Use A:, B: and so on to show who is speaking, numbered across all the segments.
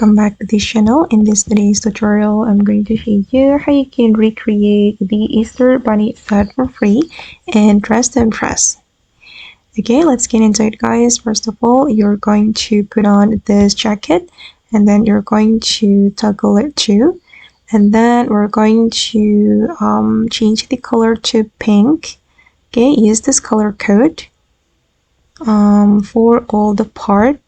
A: welcome back to this channel. In this today's tutorial, I'm going to show you how you can recreate the Easter Bunny set for free in Dress to Impress. Okay, let's get into it, guys. First of all, you're going to put on this jacket and then you're going to toggle it too. And then we're going to change the color to pink. Okay, use this color code for all the part.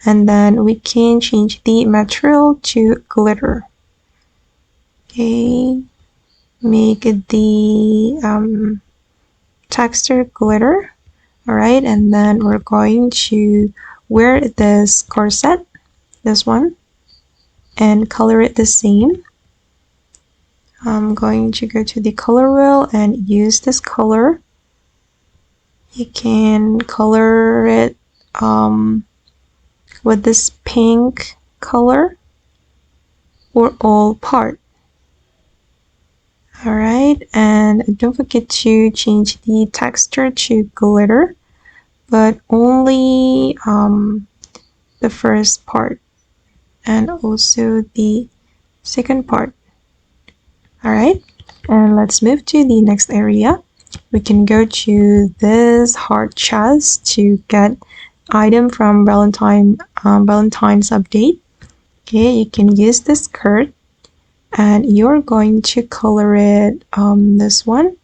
A: And then we can change the material to glitter. Okay, make the texture glitter. Alright, and then we're going to wear this corset, this one, and color it the same. I'm going to go to the color wheel and use this color. You can color it with this pink color for all part. Alright, and don't forget to change the texture to glitter, but only the first part and also the second part. Alright, and let's move to the next area. We can go to this heart chest to get item from Valentine's update. Okay, you can use this skirt and you're going to color it this one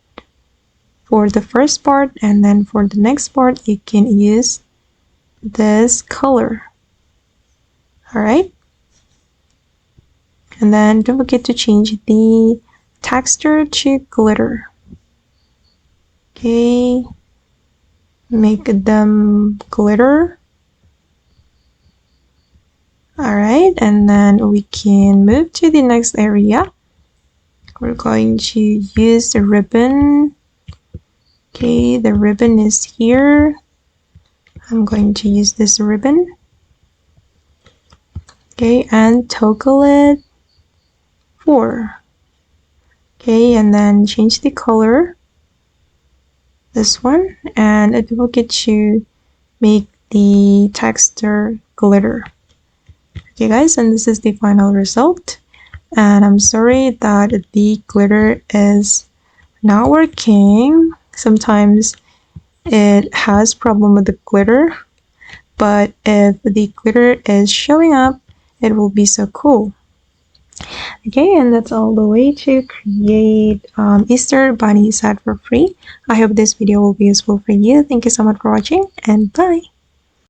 A: for the first part, and then for the next part you can use this color. Alright, and then don't forget to change the texture to glitter. Okay, make them glitter. Alright, and then we can move to the next area. We're going to use the ribbon. Okay, the ribbon is here. I'm going to use this ribbon. Okay, and toggle it 4. Okay, and then change the color, this one, and don't forget to make the texture glitter. Okay guys, and this is the final result, and I'm sorry that the glitter is not working. Sometimes it has problem with the glitter, but if the glitter is showing up, it will be so cool. Okay, and that's all the way to create Easter Bunny set for free. I hope this video will be useful for you. Thank you so much for watching, and bye.